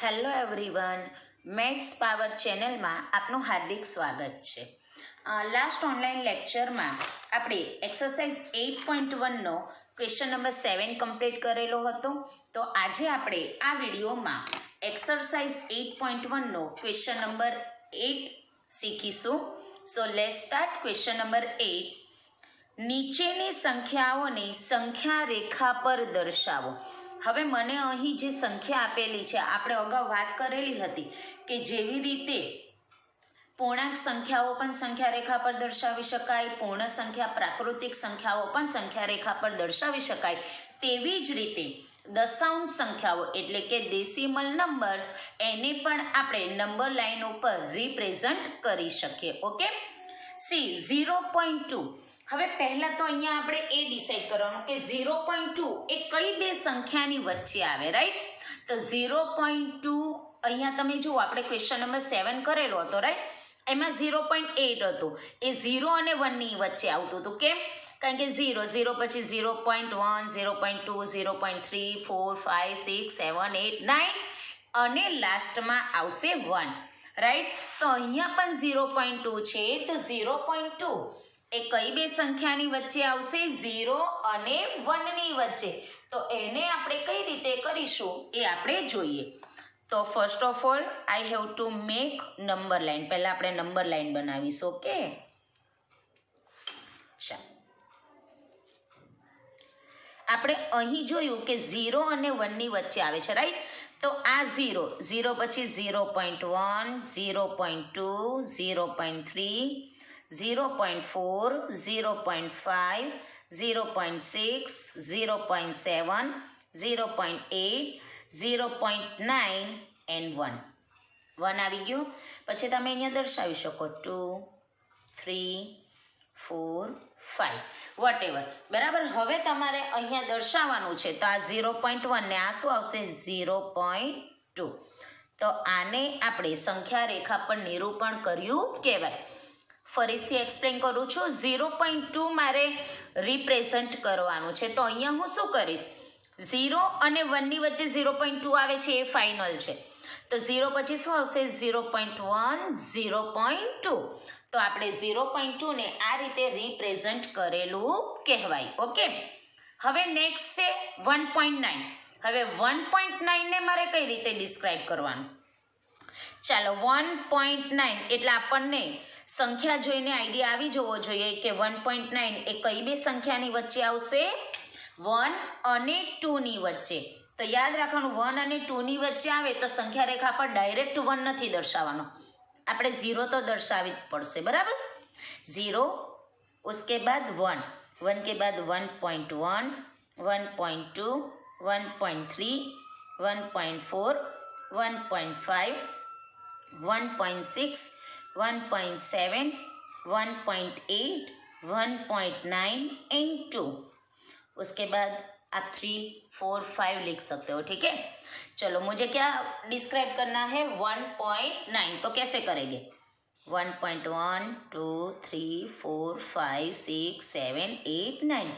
Hello everyone, maths power ચેનલમાં આપનું હાર્દિક સ્વાગત છે. લાસ્ટ ઓનલાઈન લેક્ચરમાં આપણે એક્સરસાઇઝ 8.1નો ક્વેશ્ચન નંબર 7 કમ્પ્લીટ કરેલો હતો. તો આજે આપણે આ વિડીયોમાં એક્સરસાઇઝ 8.1નો ક્વેશ્ચન નંબર 8 શીખીશું. So let's start. Question number 8. નીચેની સંખ્યાઓને સંખ્યા રેખા પર દર્શાવો. હવે મને અહીં જે સંખ્યા આપેલી છે, આપણે અગાઉ વાત કરેલી હતી કે જેવી રીતે પૂર્ણાંક સંખ્યાઓ પણ સંખ્યા રેખા પર દર્શાવી શકાય, પૂર્ણ સંખ્યા પ્રાકૃતિક સંખ્યાઓ પણ સંખ્યા રેખા પર દર્શાવી શકાય, તેવી જ રીતે દશાંશ સંખ્યાઓ એટલે કે ડેસિમલ નંબર્સ એને પણ આપણે નંબર લાઈન ઉપર રિપ્રેઝન્ટ કરી શકીએ. Okay, C 0.2. હવે પહેલા તો અહીંયા આપણે એ ડિસાઈડ કરવાનું કે 0.2 એ કઈ બે સંખ્યાની વચ્ચે આવે, રાઈટ? તો 0.2 અહીંયા તમે જુઓ, આપણે ક્વેશ્ચન નંબર 7 કરેલો હતો, રાઈટ? એમાં 0.8 હતું, એ 0 અને 1ની વચ્ચે આવતું હતું. કેમ? કારણ કે 0 પછી 0.1, 0.2, 0.3, 4, 5, 6, 7, 8, 9 અને લાસ્ટમાં આવશે 1, રાઈટ? તો અહીંયા પણ 0.2 છે. તો 0.2 એ કઈ બે સંખ્યાની વચ્ચે આવશે? 0 અને 1ની વચ્ચે. તો એને આપણે કઈ રીતે કરીશું એ આપણે જોઈએ. તો first of all I have to make number line. પહેલા આપણે નંબર લાઈન બનાવીશું. ઓકે, ચાલો આપણે અહીં જોયું કે 0 અને 1ની વચ્ચે આવે છે, રાઈટ? તો આ 0 પછી 0.1, 0.2, 0.3, 0.4, 0.5, 0.6, 0.7, 0.8, 0.9 and 1. 1 આવી ગયું. પછી તમે અહીંયા દર્શાવી શકો 2, 3, 4, 5 વોટેવર. બરાબર. હવે તમારે અહીંયા દર્શાવવાનું છે. તો આ 0.1 ને આ શું આવશે? 0.2. તો આને આપણે સંખ્યા રેખા પર નિરૂપણ કર્યું કહેવાય. ફરીથી એક્સપ્લેન કરું છું. 0.2 મારે રિપ્રેઝન્ટ કરવાનું છે. તો અહીંયા હું શું કરીશ? 0 અને 1ની વચ્ચે 0.2 આવે છે, એ ફાઇનલ છે. તો 0 પછી શું આવશે? 0.1, 0.2. તો આપણે 0.2 ને આ રીતે રિપ્રેઝન્ટ કરેલું કહેવાય. ઓકે, હવે નેક્સ્ટ છે 1.9. હવે 1.9 ને મારે કઈ રીતે ડિસ્ક્રાઇબ કરવાનું? ચાલો, 1.9 એટલે આપણને સંખ્યા જોઈને આઈડિયા આવી જવો જોઈએ કે 1.9 એ કઈ બે સંખ્યાની વચ્ચે આવશે? 1 અને 2ની વચ્ચે. તો યાદ રાખવાનું, 1 અને 2ની વચ્ચે આવે તો સંખ્યા રેખા પર ડાયરેક્ટ 1 નથી દર્શાવવાનો, આપણે 0 તો દર્શાવી જ પડશે. બરાબર? 0 उसके बाद 1, 1 के बाद 1.1, 1.2, 1.3, 1.4, 1.5, 1.6, 1.7, 1.8, 1.9 एंड 2. उसके बाद आप 3, 4, 5 लिख सकते हो. ठीक है, चलो मुझे क्या डिस्क्राइब करना है? 1.9. तो कैसे करेंगे? 1.1, 2, 3, 4, 5, 6, 7, 8, 9.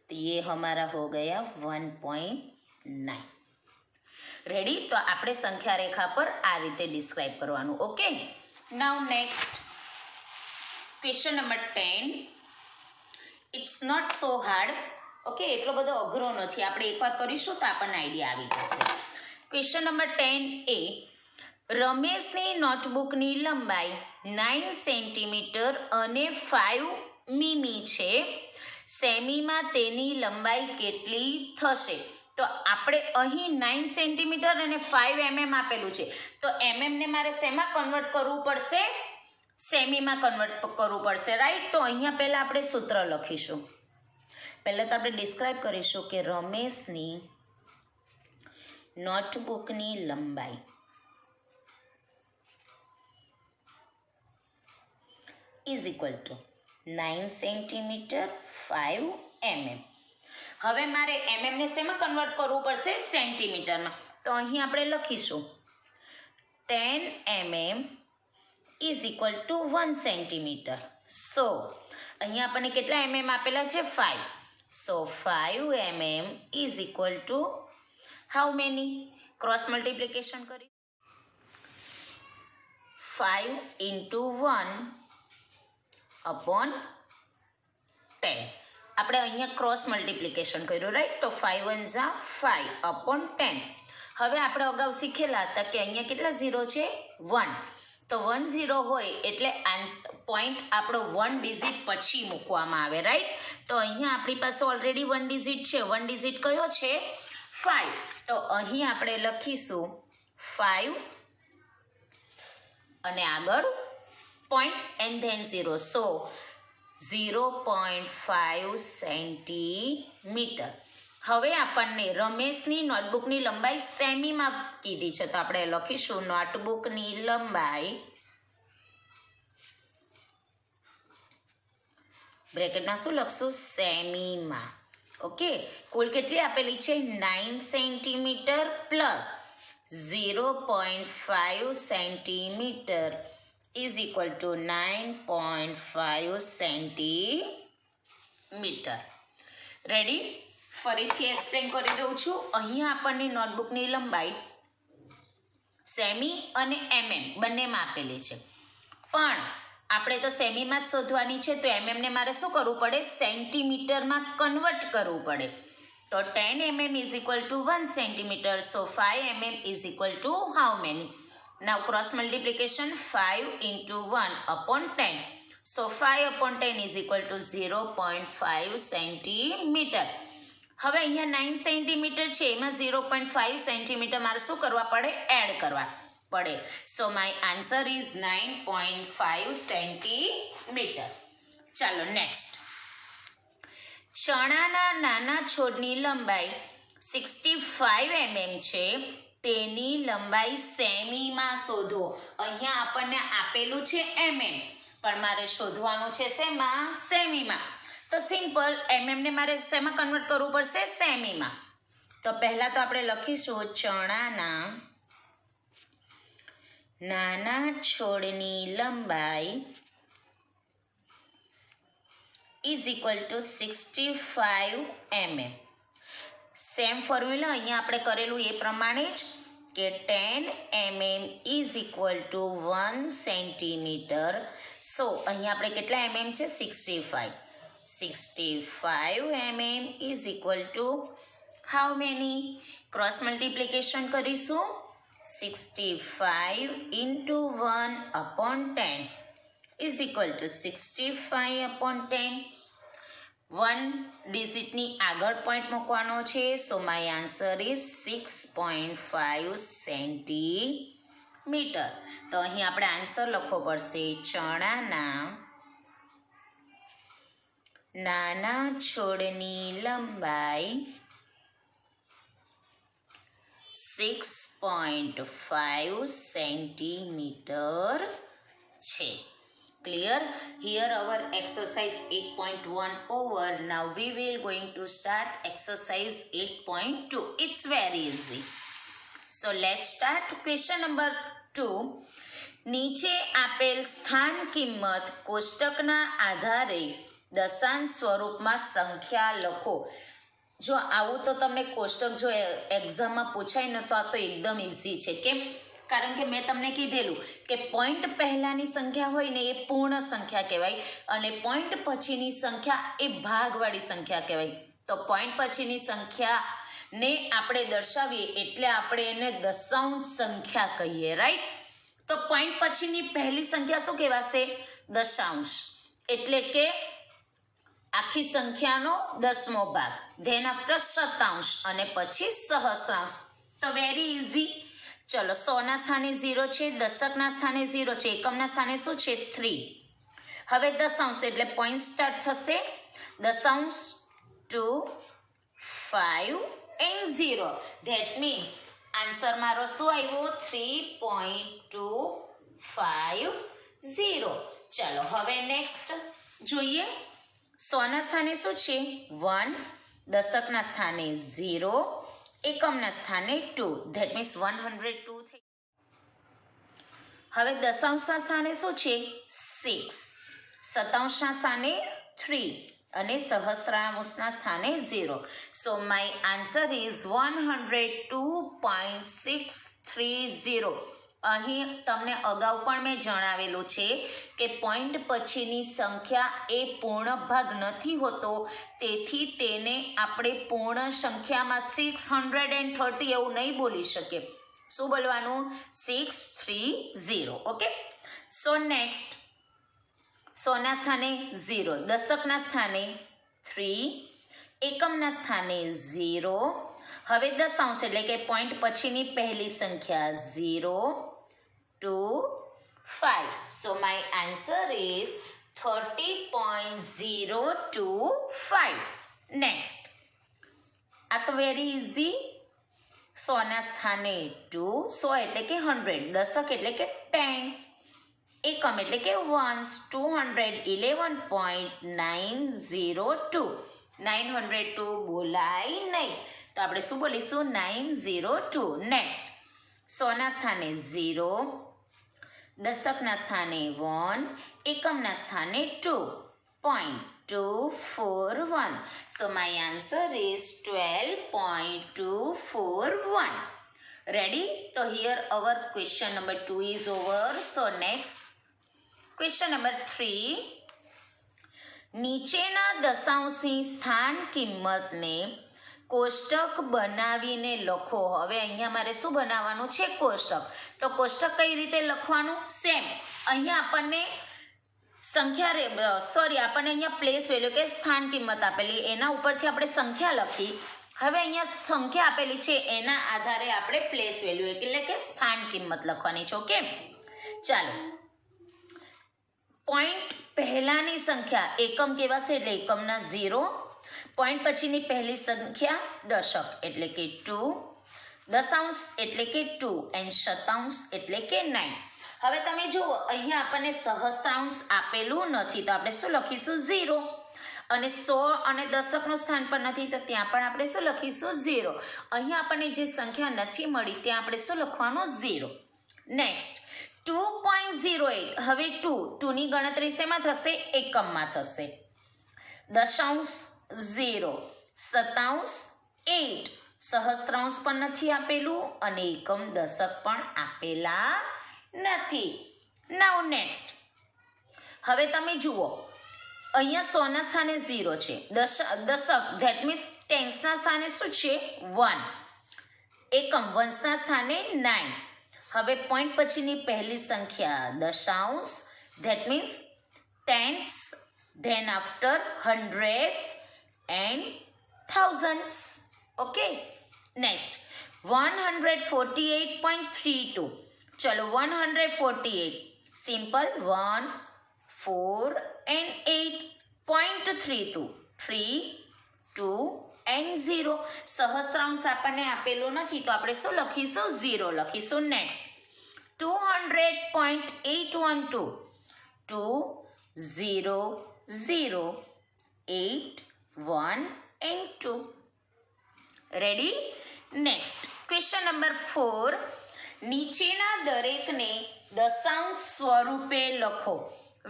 तो ये हमारा हो गया 1.9. રેડી? તો આપણે સંખ્યા રેખા પર આ રીતે ડિસ્ક્રાઇબ કરવાનું. Okay, now next question number 10. It's not so hard. Okay, એટલો બધો અઘરો નથી. આપણે એકવાર કરીશું તો આપણને આઈડિયા આવી જશે. ક્વેશ્ચન નંબર 10 એ રમેશની નોટબુકની લંબાઈ 9 સેન્ટીમીટર અને 5 મીમી છે. સેમીમાં તેની લંબાઈ કેટલી થશે? તો આપણે અહીં 9 સેન્ટીમીટર અને 5 mm આપેલું છે. તો mm ને મારે શેમાં કન્વર્ટ કરવું પડશે? સેમીમાં કન્વર્ટ કરવું પડશે, રાઈટ? તો અહીંયા પહેલાં આપણે સૂત્ર લખીશું. પહેલાં તો આપણે ડિસ્ક્રાઇબ કરીશું કે રમેશની નોટબુકની લંબાઈ is equal two 9 centimetre 5 mm. હવે મારે mm ને શેમાં કન્વર્ટ કરવું પડશે? સેન્ટીમીટરમાં. તો અહીં આપણે લખીશું 10 mm is equal to 1 centimetre. So અહીંયા આપણને કેટલા mm આપેલા છે? 5. So 5 mm is equal to how many? Cross multiplication કરી 5 into 1 upon 10. આપણે અહીંયા ક્રોસ મલ્ટિપ્લિકેશન કર્યું, રાઈટ? તો 5 1 ઝા 5 upon 10. હવે આપણે અગાઉ શીખેલા હતા કે અહીંયા કેટલા ઝીરો છે? 1. તો 1 0 હોય એટલે પોઈન્ટ આપણો 1 ડિજિટ પછી મૂકવામાં આવે, રાઈટ? તો અહીંયા આપણી પાસે ઓલરેડી 1 ડિજિટ છે. 1 ડિજિટ કયો છે? 5. તો અહીં આપણે લખીશું 5 અને આગળ point and then 0. So 0.5 centimetre. હવે આપણને રમેશની નોટબુકની લંબાઈ સેમીમાં કીધી છે, તો આપણે લખીશું નોટબુકની લંબાઈ બ્રેકેટમાં શું લખશું? સેમીમાં. ઓકે, કુલ કેટલી આપેલી છે? 9 centimetre plus 0.5 centimetre is equal two 9.5 centimetre. Ready? ફરીથી એક્સપ્લેન કરી દઉં છું. અહીંયા આપણને નોટબુકની લંબાઈ સેમી અને mm બંનેમાં આપેલી છે, પણ આપણે તો સેમીમાં જ શોધવાની છે, તો ને મારે શું કરવું પડે? સેન્ટીમીટરમાં કન્વર્ટ કરવું પડે. તો 10 mm is equal to 1 centimeter. So 5 mm is equal to how many? Now cross multiplication 5 into 1 upon 10. So 5 upon 10 is equal to 0.5 centimeter. હવે અહીંયા 9 સેન્ટીમીટર છે, એમાં 0.5 સેન્ટીમીટર મારે શું કરવા પડે? એડ કરવા પડે. સો માય આન્સર ઇઝ 9.5 સેન્ટીમીટર. ચાલો નેક્સ્ટ. ચણાના નાના છોડની લંબાઈ 65 mm છે, તેની લંબાઈ સેમીમાં શોધો. અહીંયા આપણને આપેલું છે mm, પણ મારે શોધવાનું છે શેમાં? સેમીમાં. તો સિમ્પલ, ને મારે શેમાં કન્વર્ટ કરવું પડશે? સેમીમાં. તો પહેલાં તો આપણે લખીશું ચણાના નાના છોડની લંબાઈ is equal to 65 mm. Same formula અહીંયા આપણે કરેલું એ પ્રમાણે જ કે 10 mm is equal to 1 centimetre. So અહીંયા આપણે કેટલા mm છે? 65. 65 mm is equal to how many? Cross multiplication કરીશું. 65 into 1 upon 10 is equal to 65 upon 10. 1 ડિજિટની આગળ પોઈન્ટ મૂકવાનો છે. સો માય આન્સર ઇઝ 6.5 સેન્ટીમીટર. તો અહીં આપણે આન્સર લખવો પડશે ચણાના નાના છોડની લંબાઈ 6.5 સેન્ટીમીટર છે. Clear? Here our exercise 8.1 over. Now we will going to start exercise 8.2. It's very easy. So let's start question number 2. નીચે આપેલ સ્થાન કિંમત કોષ્ટકના આધારે દશાંશ સ્વરૂપમાં સંખ્યા લખો. જો આવું તો તમને કોષ્ટક જો એક્ઝામમાં પૂછાય ને તો આ તો એકદમ ઇઝી છે. કેમ? કારણ કે મેં તમને કીધેલું કે પોઈન્ટ પહેલાંની સંખ્યા હોય ને એ પૂર્ણ સંખ્યા કહેવાય, અને પોઈન્ટ પછીની સંખ્યા એ ભાગવાળી સંખ્યા કહેવાય. તો પોઈન્ટ પછીની સંખ્યાને આપણે દર્શાવીએ એટલે આપણે એને દશાંશ સંખ્યા કહીએ, રાઈટ? તો પોઈન્ટ પછીની પહેલી સંખ્યા શું કહેવાશે? દશાંશ. એટલે કે આખી સંખ્યાનો 10મો ભાગ. ધેન આફ્ટર શતાંશ અને પછી સહસ્રાંશ. તો વેરી ઇઝી. ચલો, 100ના સ્થાને 0 છે, દશકના સ્થાને 0 છે, એકમના સ્થાને શું છે? 3. હવે દશાંશ એટલે પોઈન્ટ સ્ટાર્ટ થશે. દશાંશ 2 5 and 0. ધેટ મીન્સ આન્સર મારો શું આવ્યો? 3.250. ચાલો હવે નેક્સ્ટ જોઈએ. 100ના સ્થાને શું છે? 1. દશકના સ્થાને 0, એકમના સ્થાને 2. ધેટ મીન્સ 102 થઈ. હવે દશાંશના સ્થાને શું છે? 6. શતાંશના સ્થાને 3 અને સહસ્ત્રાંશના સ્થાને 0. સો માય આન્સર ઇઝ 102.630. અહીં તમને અગાઉ પણ મેં જણાવેલું છે કે પોઈન્ટ પછીની સંખ્યા એ પૂર્ણ ભાગ નથી હોતો, તેથી તેને આપણે પૂર્ણ સંખ્યામાં 630 એવું નહીં બોલી શકીએ. શું બોલવાનું? 630. ઓકે. સો નેક્સ્ટ, સોના સ્થાને 0, દશકના સ્થાને 3, એકમના સ્થાને 0. હવે દશાંશ એટલે કે પોઈન્ટ પછીની પહેલી સંખ્યા 0, 2, 5. સો માય આન્સર ઇઝ 30.025. નેક્સ્ટ, આ તો વેરી ઇઝી. સોના સ્થાને 2, 100 એટલે કે 100, દશક એટલે કે ટેન્સ, એકમ એટલે કે વન્સ, 211.902. 902 બોલાય નહીં, તો આપણે શું બોલીશું? 902. નેક્સ્ટ, સોના સ્થાને 0, દશકના સ્થાને 1, એકમના સ્થાને 2.241. સો my answer is 12.241. Ready? So here our question number 2 is over. So next, question number 3. નીચેના દશાંશની સ્થાન કિંમતને કોષ્ટક બનાવીને લખો. હવે અહીંયા મારે શું બનાવવાનું છે? કોષ્ટક. તો કોષ્ટક કઈ રીતે લખવાનું? સેમ. અહીંયા આપણને આપણને અહીંયા પ્લેસ વેલ્યુ કે સ્થાન કિંમત આપેલી, એના ઉપરથી આપણે સંખ્યા લખી. હવે અહીંયા સંખ્યા આપેલી છે, એના આધારે આપણે પ્લેસ વેલ્યુ એટલે કે સ્થાન કિંમત લખવાની છે. ઓકે, ચાલો. પોઈન્ટ પહેલાની સંખ્યા એકમ કહેવાશે એટલે એકમના 0. પોઈન્ટ પછીની પહેલી સંખ્યા દશક એટલે કે 2, દશાંશ એટલે કે 2 એન્ડ શતાંશ એટલે કે 9. હવે તમે જુઓ, અહીંયા આપણને સહસ્ત્રાંશ આપેલું નથી, તો આપણે શું લખીશું? 0. અને 100 અને દશકનું સ્થાન પણ નથી, તો ત્યાં પણ આપણે શું લખીશું? 0. અહીંયા આપણને જે સંખ્યા નથી મળી ત્યાં આપણે શું લખવાનું? 0. નેક્સ્ટ, 2.08. હવે 2 ની ગણતરી શેમાં થશે? એકમમાં થશે. દશાંશ 0, શતાંશ 8, સહસ્ત્રાંશ પણ નથી આપેલું અને એકમ દશક પણ આપેલા નથી. નાઉ નેક્સ્ટ, હવે તમે જુઓ, અહીંયા 100 ના સ્થાને 0 છે, દશક ધેટ મીન્સ ટેન્સના સ્થાને શું છે? 1, એકમ વંશના સ્થાને 9. હવે પોઈન્ટ પછીની પહેલી સંખ્યા દશાંશ, that means tens, then after hundreds and thousands. Okay, next 148.32. ચલો 148 સિમ્પલ 1, 4 and 8.32, 3, 2 and 0. સહસ્ત્રાંશ આપણને આપેલું નથી, તો આપણે શું લખીશું? 0 લખીશું. Next 200.812, 2, 0, 0, 8, 1 and 2. Ready? Next, question number 4. નીચેના દરેકને દશાંશ સ્વરૂપે લખો.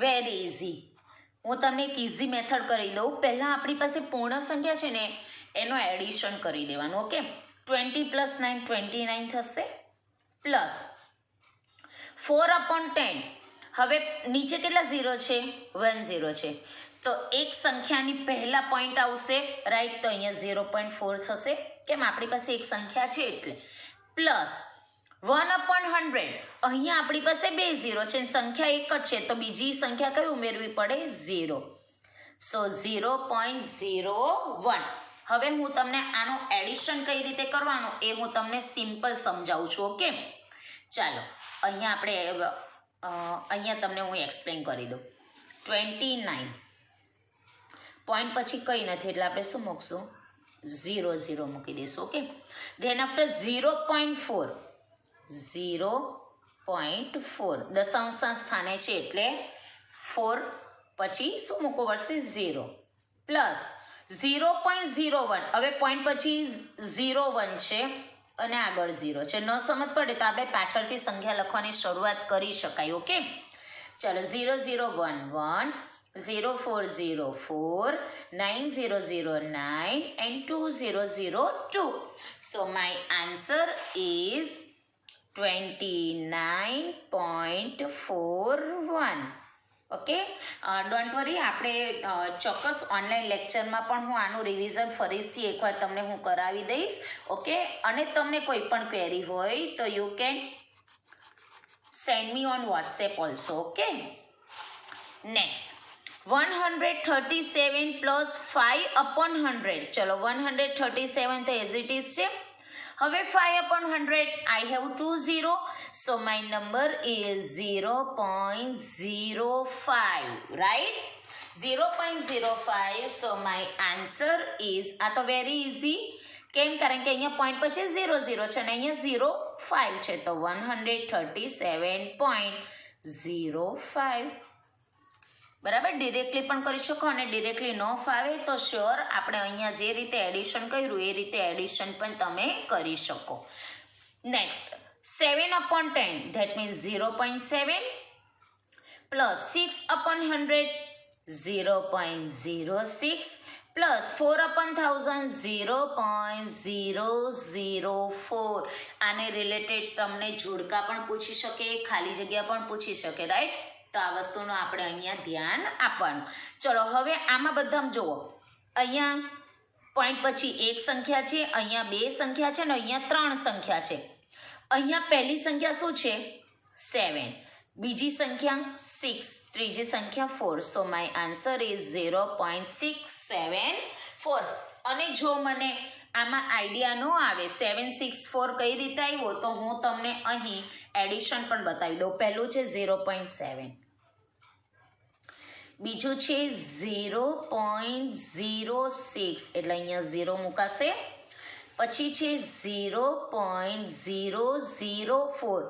Very easy. હું તમને એક ઇઝી મેથડ કરી દઉં. પહેલાં આપણી પાસે પૂર્ણ સંખ્યા છે ને, એનો એડિશન કરી દેવાનું. ઓકે, 20 + 9 29 થશે, પ્લસ 4/10. હવે નીચે કેટલા 0 છે? 1 0 છે, તો એક સંખ્યાની પહેલા પોઈન્ટ આવશે, રાઈટ? તો અહીંયા 0.4 થશે. કેમ? આપણી પાસે એક સંખ્યા છે એટલે. પ્લસ 1/100. અહીંયા આપણી પાસે 2 0 છે, સંખ્યા એક જ છે, તો બીજી સંખ્યા કઈ ઉમેરવી પડે? 0. સો 0.01. હવે હું તમને આનું એડિશન કઈ રીતે કરવાનું એ હું તમને સિમ્પલ સમજાવું છું. ઓકે, ચાલો અહીંયા આપણે અહીંયા તમને હું એક્સપ્લેન કરી દઉં. 29 પોઈન્ટ પછી કંઈ નથી એટલે આપણે શું મૂકશું? 0 0 મૂકી દઈશું. ઓકે, ધેન આફ્ટર 0.4, 0.4 દશાંશના સ્થાને છે એટલે 4 પછી શું મૂકવું પડશે? 0, પ્લસ 0.01. હવે પોઈન્ટ પછી 01 છે અને આગળ 0 છે. ન સમજ પડે તો આપણે પાછળથી સંખ્યા લખવાની શરૂઆત કરી શકાય. ઓકે, ચાલો 0 0 1 1 0404, 9009 and 2002. So my answer is 29.41. Okay, don't worry, આપણે ચોક્કસ ઓનલાઈન લેક્ચરમાં પણ હું આનું રિવિઝન ફરીથી એકવાર તમને હું કરાવી દઈશ. ઓકે, અને તમને કોઈ પણ ક્વેરી હોય તો you can send me on WhatsApp also. Okay, next 137 plus 5/100. ચલો 137 તો એઝ ઇટ ઇઝ છે. હવે 5/100, I have 2 0, so my number is 0.05, right? 0.05, so my answer is, આ તો વેરી ઇઝી. કેમ? કારણ કે અહીંયા પોઈન્ટ પછી 00 છે અને અહીંયા 05 છે, તો 137.05. બરાબર, ડિરેક્ટલી પણ કરી શકો અને ડિરેક્ટલી ન ફાવે તો શ્યોર આપણે અહીંયા જે રીતે એડિશન કર્યું એ રીતે એડિશન પણ તમે કરી શકો. Next 7/10, that means 0.7 plus 6/100, 0.06 plus 4/1000, 0.004. આને રિલેટેડ તમને જોડકા પણ પૂછી શકે, ખાલી જગ્યા પણ પૂછી શકે, રાઈટ? તો આ વસ્તુનું આપણે અહીંયા ધ્યાન આપવાનું. ચલો હવે આમાં બધામાં જુઓ, અહીંયા પોઈન્ટ પછી એક સંખ્યા છે, અહીંયા બે સંખ્યા છે અને અહીંયા ત્રણ સંખ્યા છે. અહીંયા પહેલી સંખ્યા શું છે? 7, બીજી સંખ્યા 6, ત્રીજી સંખ્યા 4. સો માય આન્સર ઇઝ 0.674. અને જો મને આમાં આઈડિયા ન આવે 764 કઈ રીતે આવ્યો, તો હું તમને અહીં એડિશન પણ બતાવી દઉં. પહેલું છે 0.7, બીજું છે 0.06, એટલે અહીંયા 0 મુકાશે. પછી છે 0.004,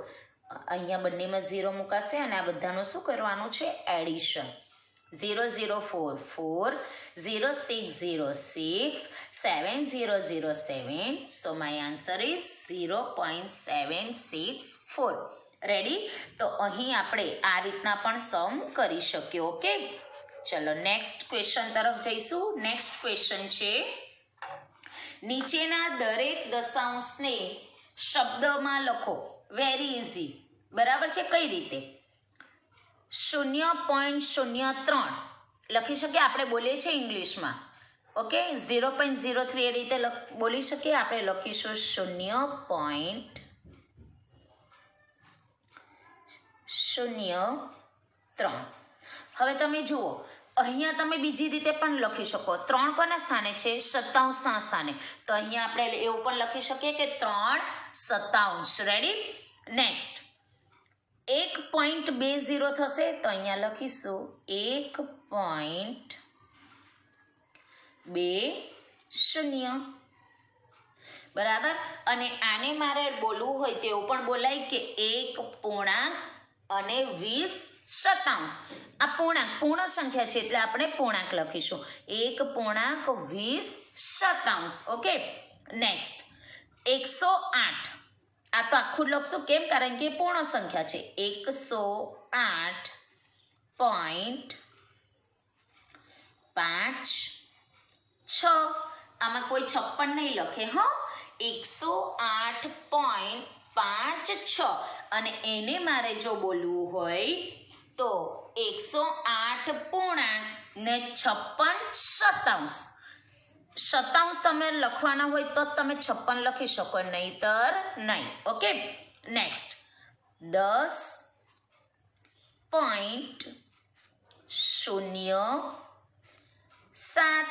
અહીંયા બંનેમાં 0 મુકાશે અને આ બધાનું શું કરવાનું છે? Addition. 0044, 0606, 7007. So my answer is 0.764. Ready? તો અહીં આપણે આ રીતના પણ સમ કરી શકીએ. ઓકે, ચલો નેક્સ્ટ ક્વેશ્ચન તરફ જઈશું. નેક્સ્ટ ક્વેશ્ચન છે, નીચેના દરેક દશાંશને શબ્દમાં લખો. વેરી ઇઝી, બરાબર છે. કઈ રીતે? 0.03 લખી શકીએ, આપણે બોલીએ છીએ ઇંગ્લિશમાં. ઓકે, 0.03 એ રીતે બોલી શકીએ. આપણે લખીશું 0.03. હવે તમે જુઓ, અહીંયા તમે બીજી રીતે પણ લખી શકો. 3 કોના સ્થાને છે? સત્તાંશના સ્થાને. તો અહીંયા આપણે એવું પણ લખી શકીએ કે 3 સત્તાંશ. રેડી? નેક્સ્ટ 1.20 થશે, તો અહીંયા લખીશું 1.20. બરાબર. અને આને મારે બોલવું હોય તો એવું પણ બોલાય કે 1 પૂર્ણાંક અને 20 શતાંશ. આ પૂર્ણ સંખ્યા છે એટલે આપણે પૂર્ણાંક લખીશું 1.20 શતાંશ. Okay, next 108. આ તો આખું લખશું. કેમ? કારણ કે પૂર્ણ સંખ્યા છે. 108.56. આમાં કોઈ 56 નહીં લખે. 108.56. અને એને મારે જો બોલવું હોય તો 108 પૂર્ણાંક ને 56 શતાંશ. શતાંશ તમે લખવાના હોય તો તમે 56 લખી શકો, નહીતર નહીં. Okay, next 10.07.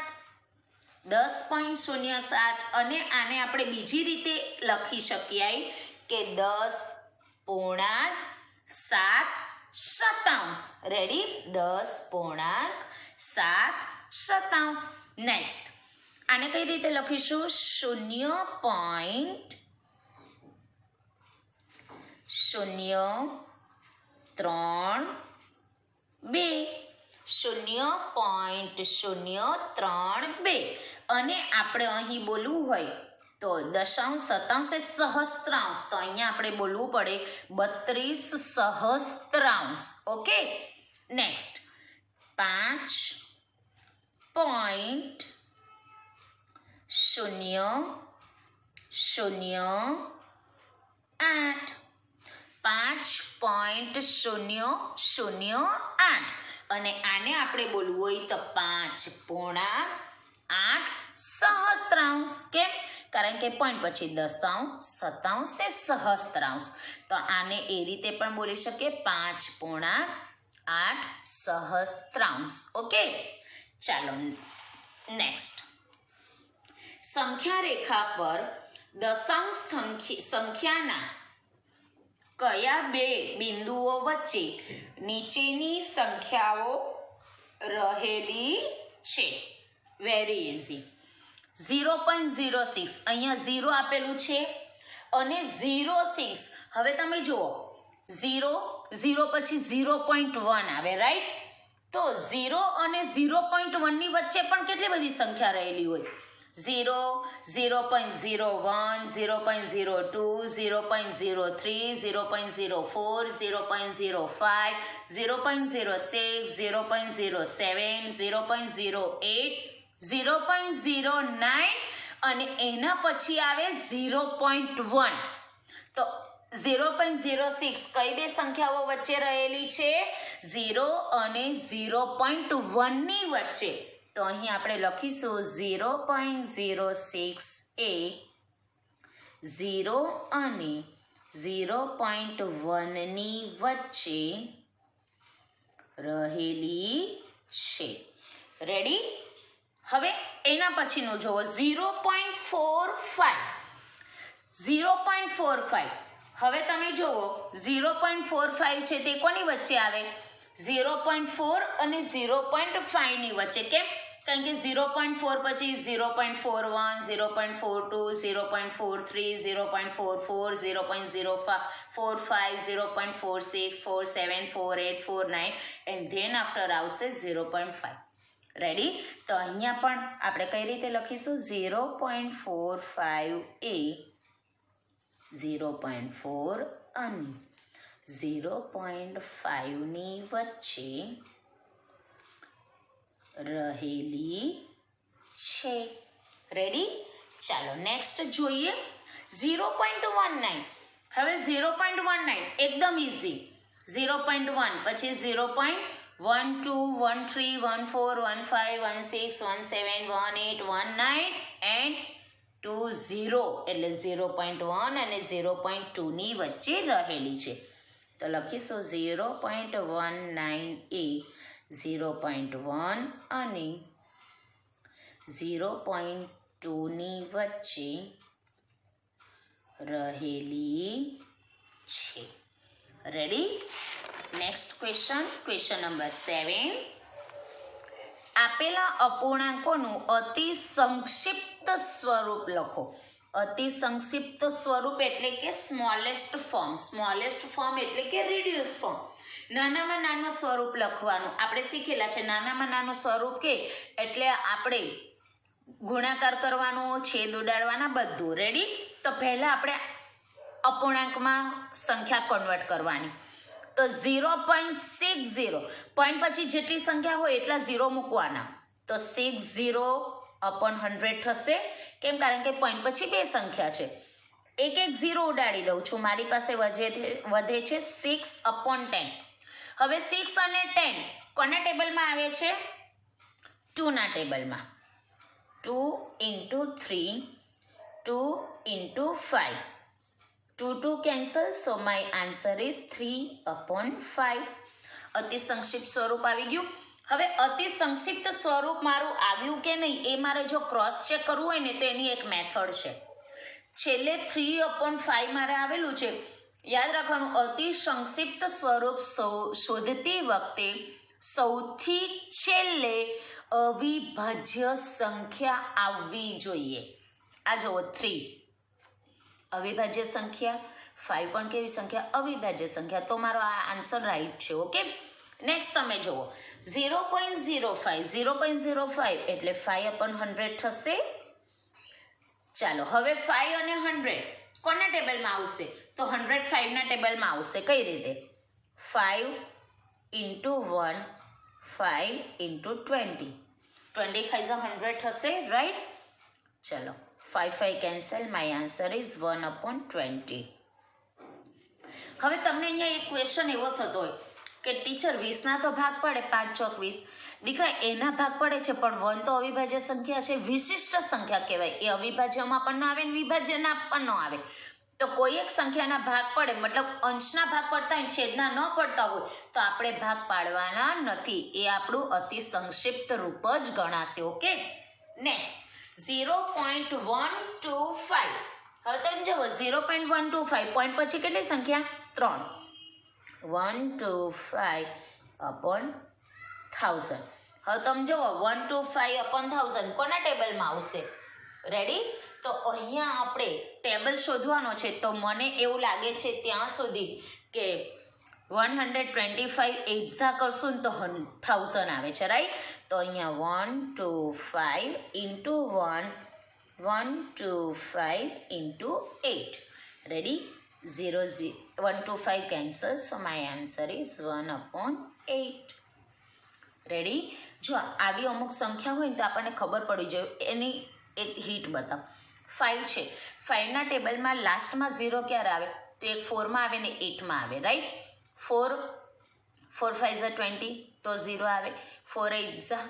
10.07. અને આને આપણે બીજી રીતે લખી શકીએ કે 10.7 શતાંશ. રેડી? 10.7 શતાંશ. નેક્સ્ટ આને કઈ રીતે લખીશું? 0.032. અને આપણે અહીં બોલવું હોય તો દશાંશ, શતાંશ, સહસ્ત્રાંશ. તો અહીંયા આપણે બોલવું પડે 32 સહસ્ત્રાંશ. ઓકે, નેક્સ્ટ 5.008 5.008 અને આને આપણે બોલવું હોય તો 5.8 સહસ્ત્રાંશ. કેમ? કારણ કે પોઈન્ટ પછી દશાંશ, શતાંશ ને સહસ્ત્રાંશ. તો આને એ રીતે પણ બોલી શકીએ 5.8 સહસ્ત્રાંશ. ઓકે, ચાલો નેક્સ્ટ. સંખ્યા રેખા પર દશાંશ સંખ્યાના કયા બે બિંદુઓ વચ્ચે નીચેની સંખ્યાઓ રહેલી છે? Very easy. 0.06 અહીંયા 0 આપેલું છે અને 06. હવે તમે જુઓ 0 પછી 0.1 આવે, રાઈટ? તો 0 અને 0.1 ની વચ્ચે પણ કેટલી બધી સંખ્યા રહેલી હોય. 0, 0.01, 0.02, 0.03, 0.04, 0.05, 0.06, 0.07, 0.08, 0.09 અને એના પછી આવે 0.1. તો 0.06 કઈ બે સંખ્યાઓ વચ્ચે રહેલી છે? 0 અને 0.1 ની વચ્ચે. તો અહીં આપણે લખીશું 0.06 એ 0 અને 0.1 ની વચ્ચે રહેલી છે. રેડી? હવે એના પછીનું જુઓ 0.45. 0.45 હવે તમે જુઓ 0.45 છે તે કોની વચ્ચે આવે? 0.4 અને 0.5 ની વચ્ચે. કેમ? કારણ કે 0.4 પછી 0.41, 0.42, 0.43, 0.44, 0.045, 0.46, 47, 48, 49 and then after આવશે 0.5. રેડી? તો અહીંયા પણ આપણે કઈ રીતે લખીશું? 0.45 એ 0.4 અને 0.5 ની વચ્ચે રહેલી છે. રેડી? ચાલો નેક્સ્ટ જોઈએ 0.19. હવે 0.19 એકદમ ઇઝી. 0.1 પછી 0.12, 13, 14, 15, 16, 17, 18, 19 and 20 એટલે 0.1 અને 0.2 ની વચ્ચે રહેલી છે. તો લખીશું 0.19 એ 0.1 અને 0.2 ની વચ્ચે રહેલી છે. રેડી? Next question number 7. આપેલા અપૂર્ણાંકોનું અતિ સંક્ષિપ્ત સ્વરૂપ લખો. અતિ સંક્ષિપ્ત સ્વરૂપ એટલે કે સ્મોલેસ્ટ ફોર્મ. સ્મોલેસ્ટ ફોર્મ એટલે કે રિડ્યુસ ફોર્મ. નાનામાં નાનું સ્વરૂપ લખવાનું આપણે શીખેલા છે. નાનામાં નાનું સ્વરૂપ કે એટલે આપણે ગુણાકાર કરવાનો, છેદ ઉડાડવાના, બધું. રેડી? તો પહેલા આપણે અપૂર્ણાંકમાં સંખ્યા કન્વર્ટ કરવાની. તો 0.60 પોઈન્ટ પછી જેટલી સંખ્યા હોય એટલા 0 મૂકવાના. તો 60/100 થશે. કેમ? કારણ કે પોઈન્ટ પછી બે સંખ્યા છે. એક 0 ઉડાડી દઉં છું. મારી પાસે વધે છે 6/10. હવે 6 અને 10 કોના ટેબલમાં આવે છે? 2 ના ટેબલમાં. 2 × 3, 2 × 5. 2 cancel, so my answer is 3/5. અતિ સંક્ષિપ્ત સ્વરૂપ આવી ગયું. હવે અતિ સંક્ષિપ્ત સ્વરૂપ મારું આવ્યું કે નહીં એ મારે જો ક્રોસ ચેક કરવું હોય ને તો એની એક મેથડ છે. છેલ્લે 3/5 મારે આવેલું છે. યાદ રાખવાનું, અતિ સંક્ષિપ્ત સ્વરૂપ શોધતી વખતે સૌથી છેલ્લે અવિભાજ્ય સંખ્યા આવવી જોઈએ. આ જુઓ 3 અવિભાજ્ય સંખ્યા, 5 પણ કેવી સંખ્યા? અવિભાજ્ય સંખ્યા. તો મારો આ આન્સર રાઈટ છે. ઓકે, નેક્સ્ટ તમે જુઓ 0.05. 0.05 એટલે 5/100 થશે. ચાલો હવે 5 અને 100 કોના ટેબલમાં આવશે? તો 105 ના ટેબલમાં આવશે. કઈ રીતે? 5 × 1 5 into 20. 25 is 100 થશે, right? ચલો 5 કેન્સલ. My answer is 1/20. હવે તમને અહીંયા એક ક્વેશ્ચન એવો થતો હોય કે ટીચર 20ના તો ભાગ પડે, 5 ચોક 20. દીકરા એના ભાગ પડે છે, પણ 1 તો અવિભાજ્ય સંખ્યા છે, વિશિષ્ટ સંખ્યા કહેવાય. એ અવિભાજ્યમાં પણ ન આવે ને વિભાજ્યના પણ ન આવે. તો કોઈ એક સંખ્યાના ભાગ પડે, મતલબ અંશના ભાગ પડતા હોય, છેદના ન પડતા હોય, તો આપણે ભાગ પાડવાના નથી. એ આપણું અતિ સંક્ષિપ્ત રૂપ જ ગણાશે. Okay, next 0.125. હવે તમે જુઓ 0.125 પોઈન્ટ પછી કેટલી સંખ્યા? 3. 125/1000. હવે તમે જુઓ 125/1000 કોના ટેબલમાં આવશે? રેડી? તો અહીંયા આપણે ટેબલ શોધવાનો છે. તો મને એવું લાગે છે ત્યાં સુધી કે 125 એક્ઝા કરશું ને તો 1000 આવે છે, રાઈટ? તો અહીંયા 125 into 1, 125 into 8. Ready? 125 cancel, so my answer is 1/8. Ready? જો આવી અમુક સંખ્યા હોય ને તો આપણને ખબર પડી જાય. એની એક હિટ બતાવ. 5 છે, 5ના ટેબલમાં લાસ્ટમાં 0 ક્યારે આવે? તો એક 4માં આવે ને 8માં આવે, રાઈટ? 4 5 20 તો 0 આવે. 4 8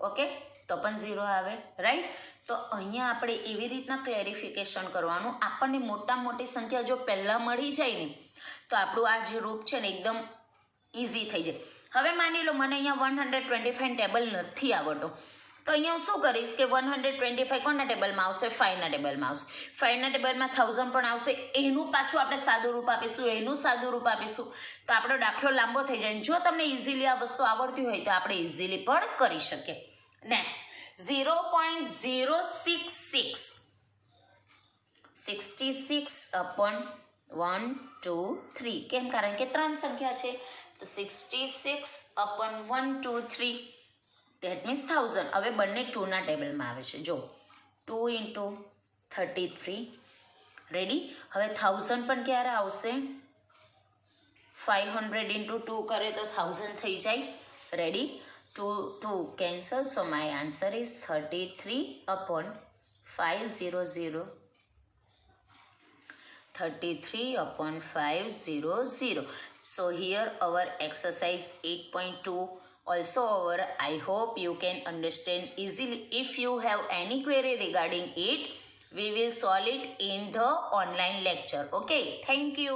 ઓકે, તો પણ 0 આવે, રાઈટ? તો અહીંયા આપણે એવી રીતના ક્લેરિફિકેશન કરવાનું. આપણને મોટી સંખ્યા જો પહેલાં મળી જાય ને તો આપણું આ જે રૂપ છે ને એકદમ ઇઝી થઈ જાય. હવે માની લો મને અહીંયા 125 ટેબલ નથી આવડતો, તો અહીંયા હું શું કરીશ કે 125 કોના ટેબલમાં આવશે? 5ના ટેબલમાં આવશે. 5ના ટેબલમાં 1000 પણ આવશે. એનું પાછું આપણે સાદું રૂપ આપીશું, એનું સાદું રૂપ આપીશું, તો આપણો દાખલો લાંબો થઈ જાય. જો તમને ઇઝીલી આ વસ્તુ આવડતી હોય તો આપણે ઇઝીલી પણ કરી શકીએ. નેક્સ્ટ 0.066. 66/123. કેમ? કારણ કે 3 સંખ્યા છે. તો 66/123 that means 1000. હવે બંને 2ના ટેબલમાં આવે છે. જો 2 into 33. રેડી? હવે 1000 પણ ક્યારે આવશે? 500 into 2 કરે તો 1000 થઈ જાય. Ready? 2 cancel, so my answer is 33/500. 33/500. So here our exercise 8.2 also over. I hope you can understand easily. If you have any query regarding it, we will solve it in the online lecture. Okay, thank you.